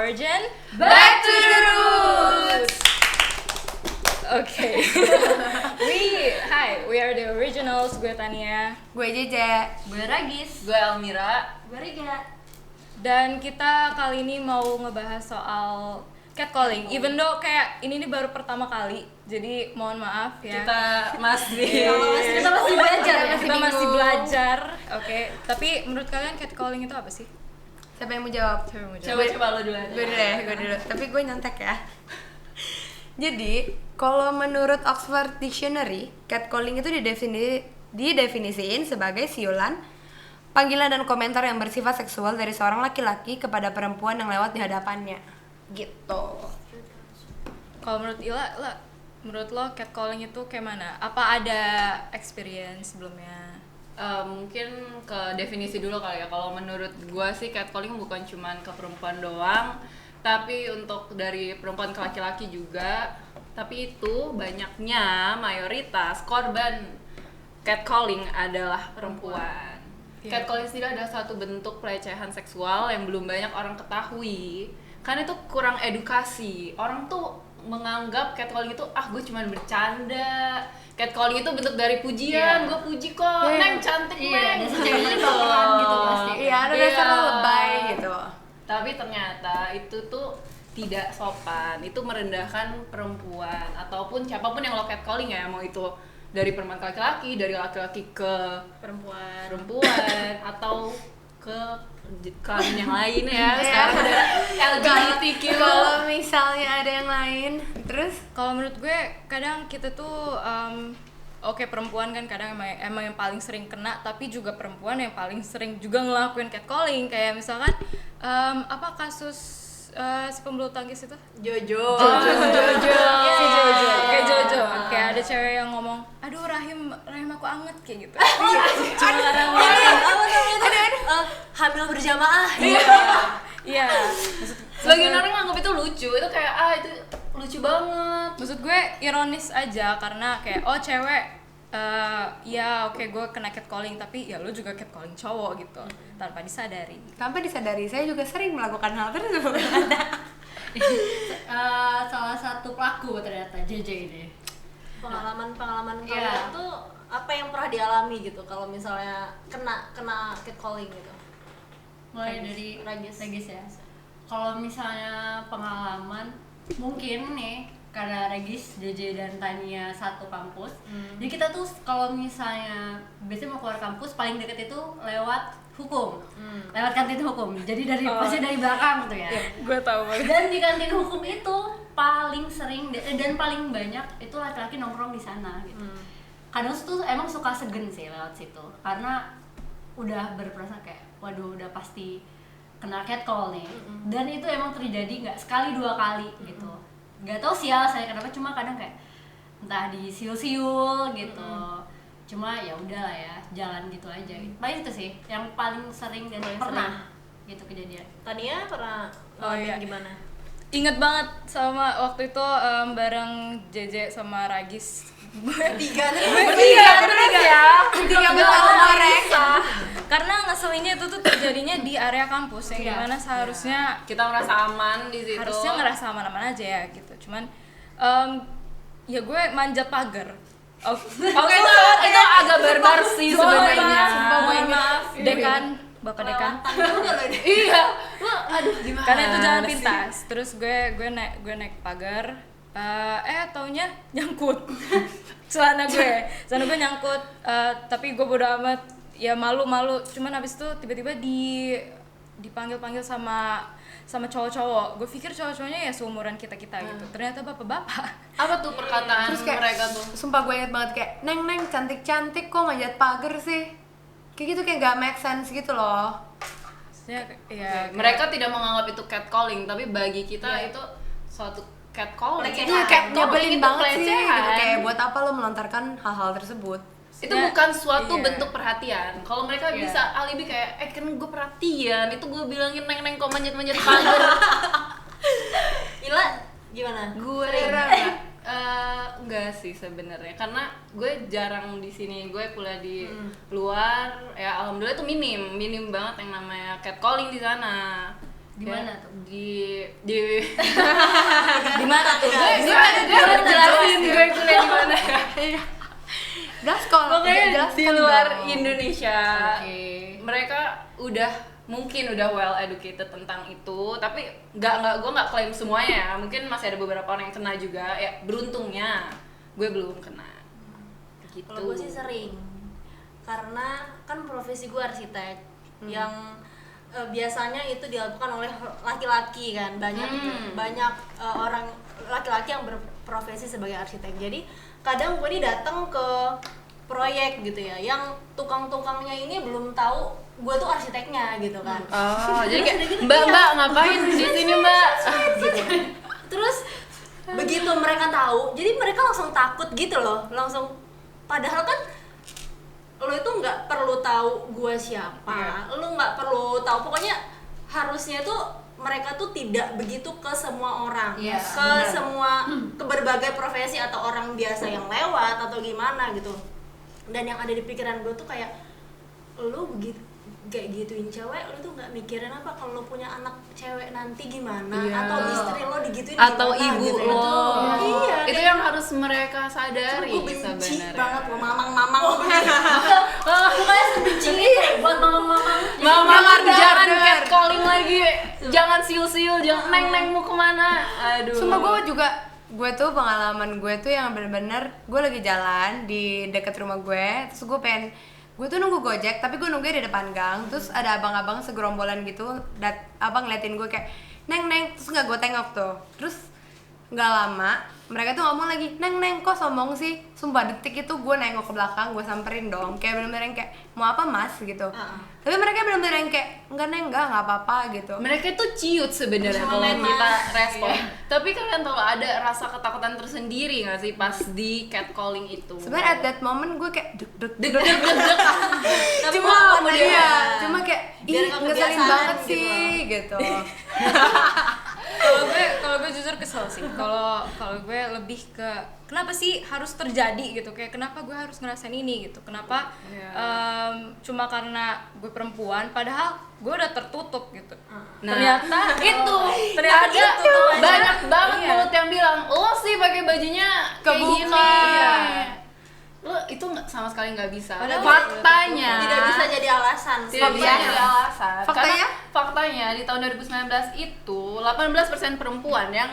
Origin. Back to the roots. Okay. We are the originals. Gue Tania. Gue Jeje. Gue Ragis. Gue Almira. Gue Riga. Dan kita kali ini mau ngebahas soal catcalling. Even though kayak ini baru pertama kali, jadi mohon maaf ya. Kita masih belajar ya. Kita masih belajar. Oke. Tapi menurut kalian catcalling itu apa sih? Siapa yang mau jawab? Coba lo dulu aja. Gue dulu. Tapi gue nyontek ya. Jadi, kalau menurut Oxford Dictionary, catcalling itu didefinisiin sebagai siulan, panggilan dan komentar yang bersifat seksual dari seorang laki-laki kepada perempuan yang lewat di hadapannya. Gitu. Kalau menurut Ila, menurut lo catcalling itu kayak mana? Apa ada experience sebelumnya? Mungkin ke definisi dulu kali ya. Kalau menurut gue sih catcalling bukan cuma ke perempuan doang, tapi untuk dari perempuan ke laki-laki juga. Tapi itu banyaknya mayoritas korban catcalling adalah perempuan. Catcalling sendiri adalah satu bentuk pelecehan seksual yang belum banyak orang ketahui karena itu kurang edukasi. Orang tuh menganggap catcalling itu gue cuma bercanda. Catcalling itu bentuk dari pujian, gue puji kok, Neng cantik Neng, gitu pasti. Iya, ada dasar lebay gitu. Tapi ternyata itu tuh tidak sopan, itu merendahkan perempuan ataupun siapapun yang lo catcalling ya, mau itu dari perempuan ke laki-laki, dari laki-laki ke perempuan atau ke kelamin yang lain ya. Sekarang udah LGBTQ. Kalau misalnya ada yang lain, terus Kalau menurut gue kadang kita tuh oke, perempuan kan kadang emang yang paling sering kena, tapi juga perempuan yang paling sering juga ngelakuin catcalling. Kayak misalkan apa kasus si pembulu tangkis itu? Jojo. Kayak Jojo. Kayak ada cewek yang ngomong, aduh rahim aku anget kayak gitu. Cuma karena hamil berjamaah. Iya. Sebagian orang nganggap itu lucu, itu kayak itu lucu banget. Maksud gue ironis aja karena kayak cewek ya oke, gue kena catcalling, tapi ya lu juga catcalling cowok gitu tanpa disadari. Saya juga sering melakukan hal tersebut. Salah satu pelaku ternyata JJ ini. Pengalaman kalian tuh apa yang pernah dialami gitu kalau misalnya kena catcalling gitu? Mulai dari Regis ya. Kalau misalnya pengalaman mungkin nih karena Regis, JJ dan Tania satu kampus. Jadi kita tuh kalau misalnya biasanya mau keluar kampus paling deket itu lewat hukum. Lewat kantin hukum. Jadi pasti dari belakang tuh ya. Gue tahu banget. Dan di kantin hukum itu paling sering dan paling banyak itu laki-laki nongkrong di sana gitu. Kadang tuh emang suka segen sih lewat situ karena udah berperasaan kayak waduh udah pasti kena catcall nih. Dan itu emang terjadi nggak sekali dua kali gitu. Nggak tahu sih alasannya kenapa, cuma kadang kayak entah disiul-siul gitu. Cuma ya udahlah ya, jalan gitu aja gitu. Paling itu sih yang paling sering dan pernah gitu kejadian. Tania pernah gimana? Ingat banget sama waktu itu bareng JJ sama Ragis. Bertiga betul mereka. Karena ngeselinnya itu tuh terjadinya di area kampus yang dimana seharusnya Kita merasa aman di situ. harusnya ngerasa aman-aman aja ya gitu. Cuman ya gue manjat pagar. Oke, itu agak barbar sih sebenarnya. Maaf, Dekan, Bapak Dekan. Iya. Aduh, gimana? Karena itu jalan pintas. Terus gue naik pagar. Taunya nyangkut celana gue nyangkut, tapi gue bodo amat, ya malu, cuman abis itu tiba-tiba dipanggil sama cowok-cowok. Gue pikir cowok-cowoknya ya seumuran kita gitu, ternyata bapak-bapak. Apa tuh perkataan Terus kayak, mereka tuh? sumpah gue inget banget kayak Neng cantik-cantik kok manjat pagar sih. Kayak gitu, kayak gak make sense gitu loh. Ya, Mereka tidak menganggap itu catcalling, tapi bagi kita itu suatu catcalling. Iya, kayak nyebelin itu banget sih gitu. pelecehan. Kayak buat apa lo melontarkan hal-hal tersebut? Itu bukan suatu Iya. bentuk perhatian. Kalau mereka bisa alibi kayak kan gue perhatian, itu gue bilangin neng kok manjat pagar. Ila gimana? Gue enggak sih sebenarnya, karena gue jarang di sini, gue kuliah di luar ya. Alhamdulillah itu minim banget yang namanya catcalling di sana. Di mana tuh? Di Di mana tuh? gue harus jelasin gue kuliah di mana ya. Jelas kok. Pokoknya jelaskan di luar dong. Indonesia Oke. mereka mungkin udah well educated tentang itu, tapi gue nggak klaim semuanya ya. Mungkin masih ada beberapa orang yang kena juga ya, beruntungnya gue belum kena gitu. Kalau gue sih sering, karena kan profesi gue arsitek yang biasanya itu dilakukan oleh laki-laki kan, banyak orang laki-laki yang berprofesi sebagai arsitek. Jadi kadang gue nih datang ke proyek gitu ya, yang tukang-tukangnya ini belum tahu gue tuh arsiteknya gitu kan. Oh, jadi kayak mbak ngapain di sini mbak? Gitu. Terus begitu mereka tahu, jadi mereka langsung takut gitu loh, langsung. Padahal kan lo itu nggak perlu tahu gue siapa, lo nggak perlu tahu, pokoknya harusnya tuh mereka tuh tidak begitu ke semua orang, ke berbagai profesi atau orang biasa yang lewat atau gimana gitu. Dan yang ada di pikiran gue tuh kayak, lo begitu kayak gituin cewek, lo tuh nggak mikirin apa kalau lo punya anak cewek nanti gimana, atau istri lo digituin atau gimana, ibu gitu. lo. Iya, Itu kayak- yang harus mereka sadari gue benci sebenarnya. banget lo mamang-mamang. Pokoknya sebenci itu buat mamang-mamang. Mama jangan Jarder. catcalling lagi, jangan siul-siul, jangan neng mau kemana. Aduh. Sumpah gue tuh pengalaman gue tuh yang bener-bener gue lagi jalan di dekat rumah gue, terus gue tuh nunggu Gojek, tapi gue nunggunya di depan gang. Terus ada abang-abang segerombolan gitu, abang ngeliatin gue kayak neng, terus nggak gue tengok tuh. Terus nggak lama mereka tuh ngomong lagi, neng kok sombong sih. Sumpah detik itu gue nengok ke belakang, gue samperin dong, kayak bener-bener yang kayak mau apa mas gitu. Tapi mereka bener-bener yang kayak enggak apa-apa gitu. Mereka tuh ciut sebenarnya Sama kalau memang. kita respon. Tapi kalian tahu ada rasa ketakutan tersendiri nggak sih pas di catcalling itu? Sebenarnya at that moment gue kayak deg. Tapi Cuma walaupun iya, dia- cuma kayak biar ih nggak ngeselin kebiasaan banget gitu. sih gitu. Kalau gue jujur kesel sih. Kalau gue lebih ke kenapa sih harus terjadi gitu, kayak kenapa gue harus ngerasain ini gitu, kenapa cuma karena gue perempuan padahal gue udah tertutup gitu. Nah, ternyata ada itu banyak banget Iya. mulut yang bilang lo sih pakai bajunya kayak Kebuka. gini. Iya. Lo itu sama sekali nggak bisa. Padahal Faktanya tidak bisa jadi alasan. tidak bisa Faktanya? jadi alasan. Faktanya? Karena faktanya di tahun 2019 itu 18% perempuan yang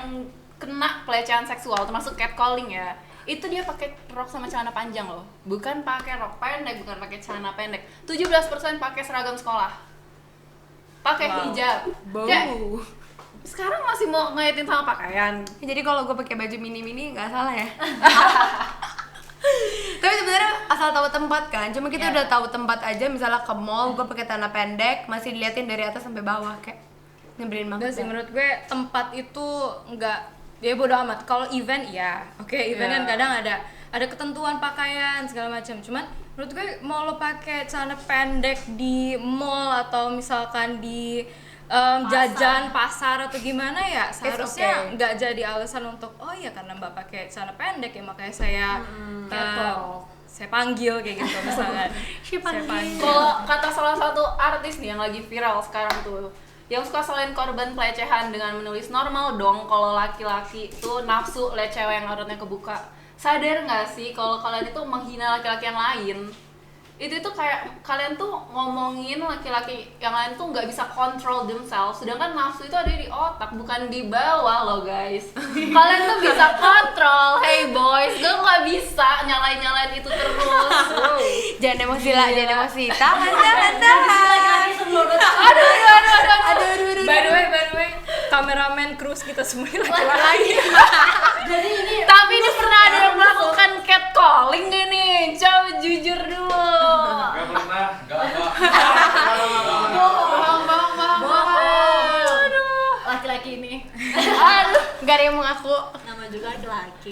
kena pelecehan seksual termasuk catcalling ya. Itu dia pakai rok sama celana panjang loh. Bukan pakai rok pendek, bukan pakai celana pendek. 17% pakai seragam sekolah. Pakai hijab. Kayak, sekarang masih mau ngaitin sama pakaian. Jadi kalau gue pakai baju mini nggak salah ya. Tapi sebenarnya asal tahu tempat kan. Cuma kita udah tahu tempat aja, misalnya ke mall gue pakai celana pendek masih diliatin dari atas sampai bawah kayak nyebelin Enggak banget. sih, ya. menurut gue tempat itu enggak, ya bodo amat. Kalau event ya, oke, event kan kadang ada ketentuan pakaian segala macam. Cuman menurut gue mau lo pakai celana pendek di mall atau misalkan di jajan pasar atau gimana ya, seharusnya okay. nggak jadi alasan untuk oh ya karena mbak pakai celana pendek ya makanya saya saya panggil kayak gitu misalkan. Saya panggil. Kalau kata salah satu artis nih yang lagi viral sekarang tuh, yang suka selain korban pelecehan dengan menulis normal dong kalau laki-laki tuh nafsu liat cewek yang auratnya kebuka. Sadar nggak sih kalau kalian itu menghina laki-laki yang lain? Itu tuh kayak kalian tuh ngomongin laki-laki yang lain tuh nggak bisa control themselves, sedangkan nafsu itu ada di otak bukan di bawah loh guys. Kalian tuh bisa kontrol. Hey boys, gue nggak bisa nyalain itu terus. Jangan emosi lah, jangan emosi. Tahan. Aduh. By the way, kameramen cruise kita semua laki-laki. Jadi ini Tapi ini pernah ada yang melakukan catcalling gak nih? Coba jujur dulu. Gak pernah, gak apa. laki-laki ini. Aduh, gak ada yang mengaku. Nama juga laki-laki.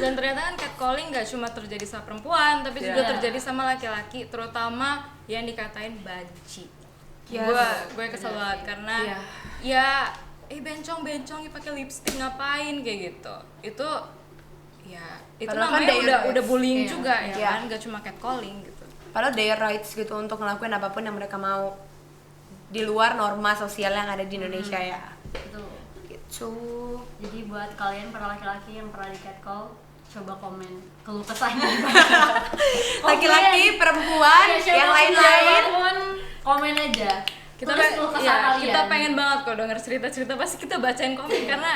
Dan ternyata kan catcalling nggak cuma terjadi sama perempuan, tapi juga terjadi sama laki-laki, terutama yang dikatain banci. Yes. Gue kesel banget karena ya bencong pakai lipstick ngapain kayak gitu. Itu Padahal kan namanya their udah rights. bullying Iya. juga ya Iya. kan, nggak cuma catcalling gitu. Padahal their rights gitu untuk ngelakuin apapun yang mereka mau. di luar norma sosial yang ada di Indonesia ya. Itu. Gitu. Jadi buat kalian para laki-laki yang pernah di catcall, coba komen keluh kesahnya. Laki-laki, perempuan, yang lain-lain. Komen aja. Kita Tulis keluh kesah kalian. kita pengen banget kok denger cerita-cerita, pasti kita bacain komen karena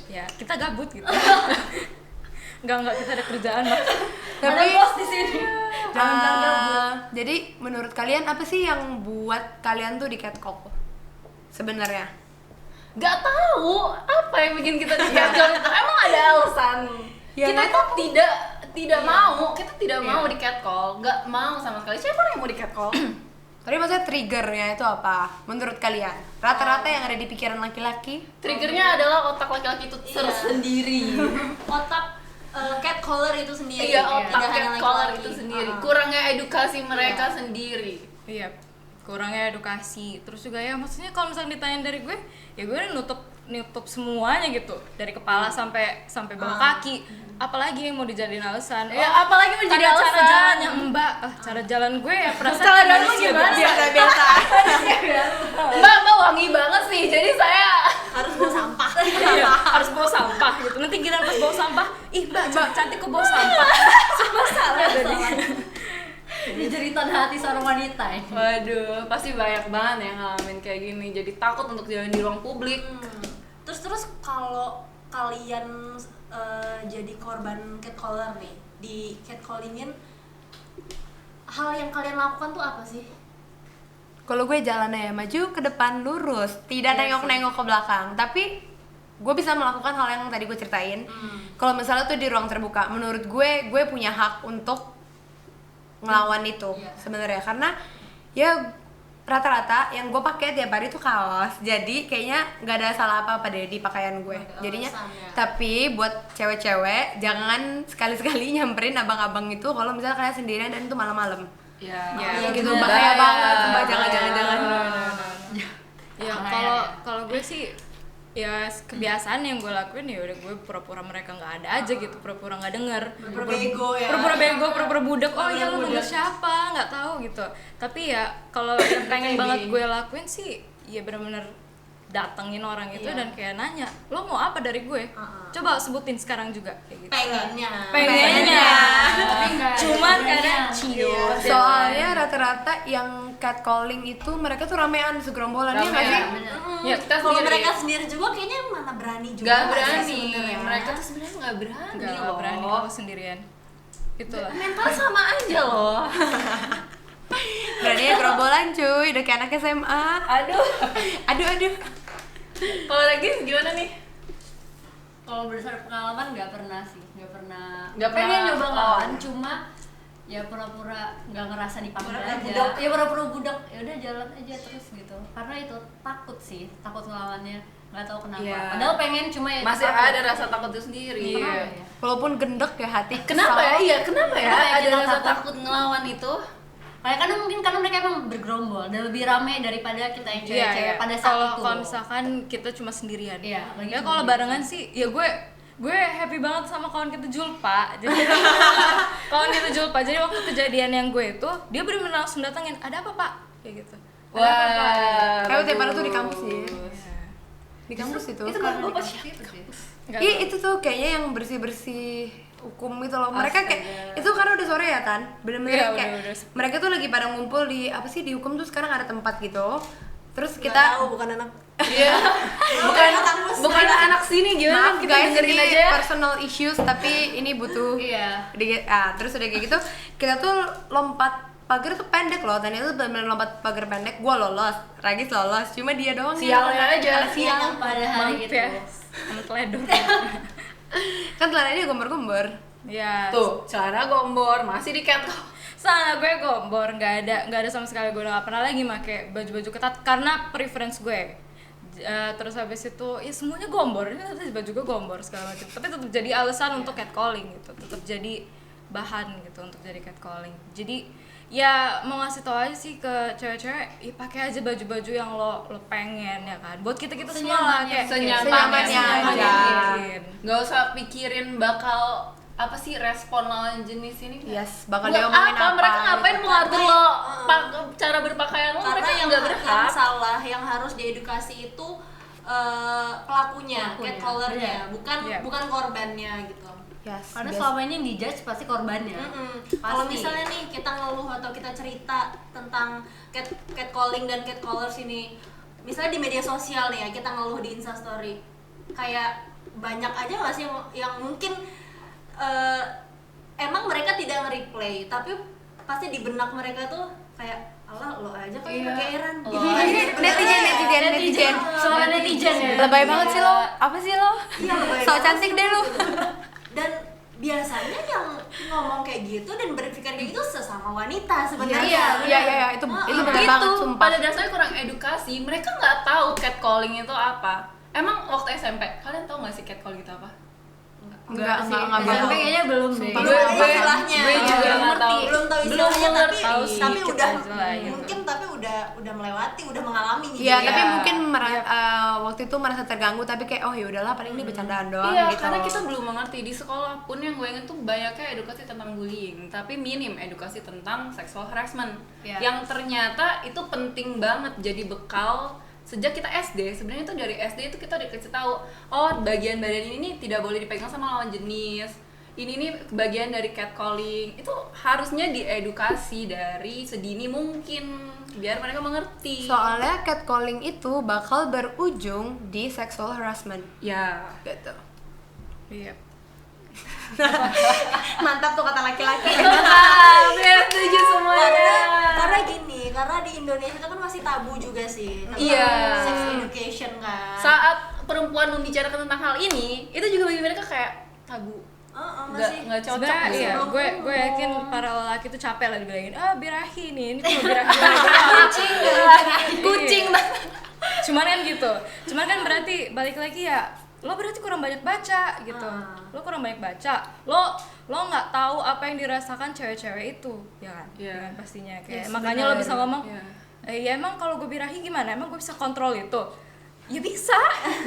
ya kita gabut gitu. Enggak kita ada kerjaan Mak. Ada bos di sini. Jangan gabut. Jadi menurut kalian apa sih yang buat kalian tuh di catcall sebenarnya? Gak tahu apa yang bikin kita di catcall itu. Emang ada alasan? Ya, Kita nggak tuh tidak mau, kita tidak mau di catcall, nggak mau sama sekali. Siapa orang yang mau di catcall? Tapi maksudnya triggernya itu apa? Menurut kalian? Rata-rata yang ada di pikiran laki-laki? Triggernya adalah otak laki-laki itu tersendiri. Otak catcaller itu sendiri. Iya, otak Tidak hanya catcaller laki-laki. itu sendiri. Kurangnya edukasi mereka sendiri. Iya, kurangnya edukasi. Terus juga ya maksudnya kalau misalnya ditanyain dari gue, ya gue udah nutup semuanya gitu, dari kepala sampai bawah kaki. Apalagi yang mau dijadiin alasan? Ya, apalagi mau jadi cara alasan. jalannya Mbak, cara jalan gue ya perasaan Cara jalan manusia gimana? Biasa-biasa. Mbak wangi banget sih, jadi saya Harus bawa sampah. Iya, harus bawa sampah gitu. Nanti giliran pas bawa sampah, ih Mbak cantik kok bawa sampah. Semua salah tadi. Ini jeritan hati seorang wanita ya. waduh, pasti banyak banget yang ngalamin kayak gini. Jadi takut untuk jalan di ruang publik. Terus kalau kalian jadi korban catcaller nih, di catcallingin, hal yang kalian lakukan tuh apa sih? Kalau gue jalannya ya maju ke depan lurus, tidak nengok-nengok ke belakang. Tapi gue bisa melakukan hal yang tadi gue ceritain. Kalau misalnya tuh di ruang terbuka, menurut gue punya hak untuk ngelawan itu sebenarnya, karena ya rata-rata yang gue pakai tiap hari tuh kaos, jadi kayaknya nggak ada salah apa-apa deh di pakaian gue. Jadinya, tapi buat cewek-cewek jangan sekali-sekali nyamperin abang-abang itu kalau misalnya kalian sendirian dan itu malam-malam. Ya, Ya, gitu bener. bahaya banget, sumpah, Bahaya. jangan. Ya kalau gue sih ya kebiasaan yang gue lakuin ya udah gue pura-pura mereka nggak ada aja gitu, pura-pura nggak denger, Pura-pura bego ya. pura-pura budak. Oh iya lo manggil siapa nggak tahu gitu. Tapi ya kalau yang pengen banget gue lakuin sih ya benar-benar datengin orang itu dan kayak nanya, lo mau apa dari gue? Coba sebutin sekarang juga kayak gitu. Pengennya. Tapi enggak. Cuman sebenarnya. kadang ciut. Soalnya rata-rata yang catcalling itu mereka tuh ramean segerombolan, ya nggak sih? Ya, kita Kalau sendiri. mereka sendiri juga kayaknya mana berani juga. Gak sih berani. sebenarnya. Mereka tuh sebenarnya nggak berani Nggak loh. berani kalau sendirian. Itulah. Mental sama aja loh. Beraninya gerombolan cuy, udah kayak anak SMA. Aduh. Kalau lagi gimana nih? Kalau berdasarkan pengalaman nggak pernah sih, nggak pernah. Nggak pengen pernah. nyoba Oh. ngelawan, cuma ya pura-pura nggak ngerasa dipanggil Pura-pura aja. budak. Ya pura-pura budak, ya udah jalan aja terus gitu. Karena itu takut sih, takut ngelawannya, nggak tahu kenapa. Iya. Padahal pengen cuma ya Masih takut. ada rasa takut itu sendiri. Kenapa ya? Walaupun gendek ya hati. Kenapa ya? kesal. Iya, kenapa ya? Kenapa ya Ada kita rasa takut? takut ngelawan itu? Kayak karena mereka emang bergerombol dan lebih rame daripada kita yang cewek-cewek pada saat itu. Kalau misalkan kita cuma sendirian. Iya, lagi Ya cuma kalau sendirian. barengan sih, ya gue happy banget sama kawan kita Julpa. Jadi kawan kita Julpa. Jadi waktu kejadian yang gue itu, dia benar-benar langsung datengin, ada apa Pak? Kayak gitu. Wah. Kayak tiap hari tuh di kampus ya. Iya. Di kampus itu. Itu Karena bapak di siapa? kampus. Nggak Ih, tahu. itu tuh kayaknya yang bersih-bersih hukum gitu loh. Mereka kayak itu karena udah sore ya kan. Bener-bener Iya, kayak udah sepi. mereka tuh lagi pada ngumpul di apa sih di hukum tuh sekarang ada tempat gitu. Terus Nggak kita tahu, bukan anak. Iya. Bukan anak sini gimana? maaf Kita guys, dengerin ini aja ya. personal issues tapi ini butuh Iya. terus udah kayak gitu kita tuh lompat pagar tuh pendek loh, tadi itu bener-bener lompat pagar pendek, gua lolos, Ragis lolos, cuma dia doang Sialnya aja. Siang pada hari Maaf itu. ya, sama teledor. kan telananya gombar-gombar. Ya. Tuh, celana gombor masih di catcall. Sana gue gombor, nggak ada sama sekali. Gue udah nggak pernah lagi pakai baju-baju ketat karena preference gue. Terus habis itu ya semuanya gombor, ini terus baju gue gombor segala macam, tapi tetap jadi alasan untuk catcalling gitu, tetap jadi bahan gitu untuk jadi catcalling. Jadi ya mau ngasih tau aja sih ke cewek-cewek, ya pakai aja baju-baju yang lo pengen ya kan, buat kita semua lah, kayak Senyamannya aja. Gak usah pikirin bakal apa sih respon lawan jenis ini? Yes, bakal Buat diomongin apa, mereka ngapain gitu. mengatur Karena- lo cara berpakaian lo? Karena Mereka yang nggak berhak. yang salah, yang harus diedukasi itu pelakunya, Pelakunya, catcallernya, iya. bukan Iya. bukan korbannya gitu. Yes, Karena biasa. selama ini yang dijudge pasti korbannya. Kalau Pasti. misalnya nih kita ngeluh atau kita cerita tentang catcalling dan catcallers ini, misalnya di media sosial nih ya, kita ngeluh di Instastory, kayak banyak aja nggak sih yang mungkin emang mereka tidak nge-replay, tapi pasti di benak mereka tuh kayak alah lo aja kan Iya. kegeeran Lo gitu. netizen. Suara netizen ya. Lebay banget sih lo. Apa sih lo? Iya, lebay So banget cantik sih deh lo. gitu. Dan biasanya yang ngomong kayak gitu dan berpikir kayak gitu sesama wanita sebenarnya. Iya, itu benar Itu banget sumpah. pada dasarnya kurang edukasi. Mereka nggak tahu catcalling itu apa. Emang waktu SMP kalian tahu nggak sih catcalling itu apa? Enggak SMP banget. kayaknya belum deh. Belum ada Gue- istilahnya. gue juga Belum nggak tahu. belum tahu Belum istilahnya, mengerti. tapi Sedikit udah aja lah, gitu. mungkin tapi udah melewati, udah mengalami gitu. Iya, Iya. tapi mungkin waktu itu merasa terganggu tapi kayak oh ya udahlah paling ini bercandaan doang Iya, gitu. karena kita belum mengerti. Di sekolah pun yang gue inget tuh banyaknya edukasi tentang bullying, tapi minim edukasi tentang sexual harassment. Iya. Yang ternyata itu penting banget jadi bekal sejak kita SD. Sebenarnya tuh dari SD itu kita dikasih tahu, oh bagian badan ini tidak boleh dipegang sama lawan jenis. Ini nih bagian dari catcalling. Itu harusnya diedukasi dari sedini mungkin biar mereka mengerti. Soalnya catcalling itu bakal berujung di sexual harassment Ya. gitu. Iya. Mantap tuh kata laki-laki. Biar setuju semuanya. Karena gini, karena di Indonesia itu kan masih tabu juga sih tentang Iya. sex education kan. Saat perempuan membicarakan tentang hal ini, itu juga bagi mereka kayak tabu. Nggak cocok Sebenarnya gitu. iya, Sebelum gue ngomong. yakin para lelaki tuh capek lah dibilangin, birahi nih, ini cuma birahi. Kucing Cuman kan gitu, cuman kan berarti balik lagi ya, lo berarti kurang banyak baca gitu, lo kurang banyak baca, lo nggak tahu apa yang dirasakan cewek-cewek itu, ya kan? Iya. Ya kan, pastinya kayak Yes, makanya lo benar. bisa ngomong, Iya. ya emang kalau gue birahi gimana, emang gue bisa kontrol itu? Ya bisa,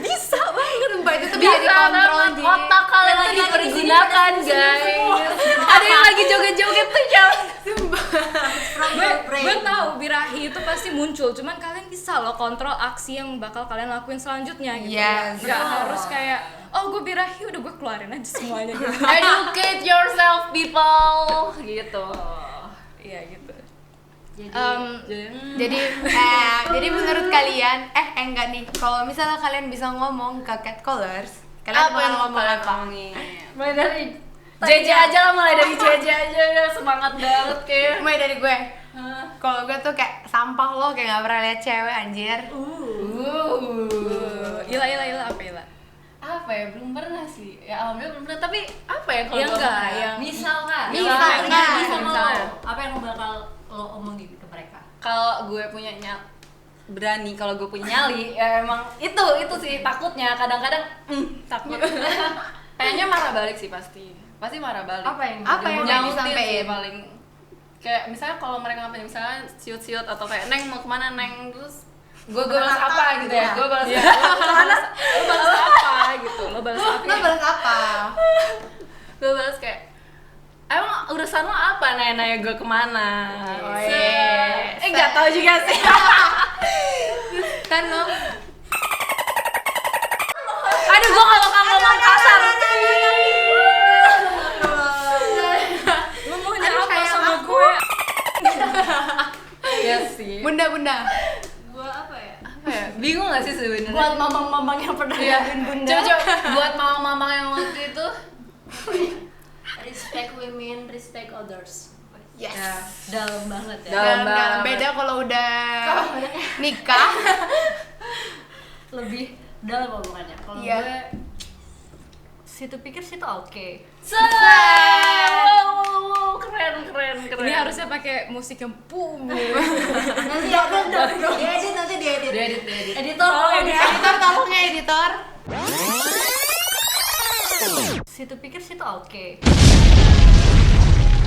bisa banget. Sumpah itu tuh bisa dikontrol banget. Otak kalian tuh dipergunakan guys. Ada yang lagi joget-joget tuh jauh. From gue your brain. gue tahu birahi itu pasti muncul, cuman kalian bisa loh kontrol aksi yang bakal kalian lakuin selanjutnya gitu. Yes. Nggak harus kayak oh gue birahi udah gue keluarin aja semuanya gitu. Educate yourself people gitu. Iya gitu. Jadi menurut kalian enggak nih kalau misalnya kalian bisa ngomong ke catcallers, kalian Apa bakal yang ngomong kalian apa? ngomongin? Mulai dari JJ aja lah, mulai dari JJ aja ya, semangat banget kayak. Mulai dari gue. Kalau gue tuh kayak sampah lo kayak nggak pernah lihat cewek anjir. Ila apa Ila? Apa ya, belum pernah sih. Ya alhamdulillah belum pernah, tapi apa ya kalau Yang gua enggak, pernah? yang misalkan Misalkan. misalkan apa yang bakal lo omongin ke mereka? Kalau gue punya berani, kalau gue punya nyali ya emang itu sih takutnya kadang-kadang takut. Kayaknya marah balik sih pasti marah balik. Apa yang mau nyautin disampein? sih paling, kayak misalnya kalau mereka ngapain, misalnya siut-siut atau kayak neng mau kemana neng, terus gue balas apa gitu ya, gue balas Lo balas apa gitu? Lo balas apa? Lo balas apa? gue balas kayak emang urusan lo apa nanya gue kemana. Oh, iya. Nggak tahu juga sih. Kan lo Aduh, gue gak bakal ngomong kasar. Lo maunya Aduh, apa sayang sama aku. gue? Ya sih. bunda. Gua apa ya? Apa ya? Bingung gak sih sebenarnya? Buat mamang-mamang yang pernah Iya. ngaduin bunda. Coba buat mama-mama yang waktu itu. Respect women, respect others. Yes. Ya. Dalam banget ya. Dalam Dan banget. beda kalau udah nikah. Lebih dalam omongannya. Kalau Iya. gue situ pikir situ oke. Wow, keren. Ini harusnya pakai musik yang boom. Nanti diedit, nanti diedit. diedit. Editor tolong ya. Editor tolong ya editor. Situ pikir situ oke.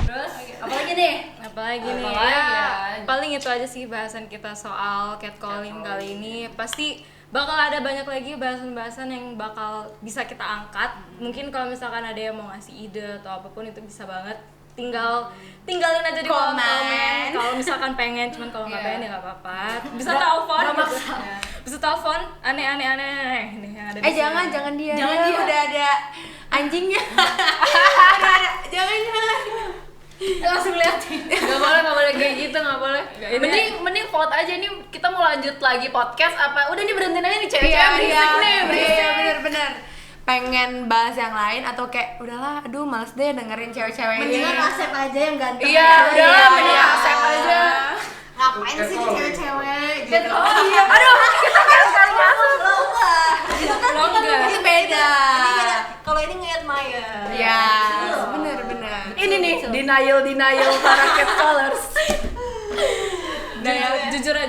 Terus apalagi nih? Apalagi nih Apalagi ya, ya? paling itu aja sih bahasan kita soal catcalling kali ini. Pasti bakal ada banyak lagi bahasan-bahasan yang bakal bisa kita angkat. Mungkin kalau misalkan ada yang mau ngasih ide atau apapun itu bisa banget. Tinggalin aja di kolom komen kalau misalkan pengen, cuman kalau nggak pengen ya nggak apa-apa. Bisa telepon gitu. Bisa telepon aneh nih yang ada di sini. Jangan dia udah ada anjingnya. jangan langsung liatin. Nggak boleh kayak gitu, nggak boleh. Mending vote aja nih, kita mau lanjut lagi podcast apa? Udah nih berhentiin aja nih cewek-cewek berisik nih. Iya bener pengen bahas yang lain atau kayak udahlah aduh males deh dengerin cewek-cewek ini. Mendingan Asep aja yang ganteng. Iya, udahlah mending Asep aja. Ngapain sih nih cewek-cewek gitu. Oh iya, aduh kita kan masuk. Lo enggak. Itu kan Lo enggak. Ini beda. Kalau ini nge-admire. Ya, bener. Ini nih denial para catcallers.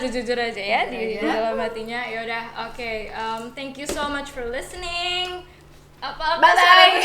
Jujur aja ya di dalam hatinya. Yaudah, oke. Thank you so much for listening. Apa? Bye.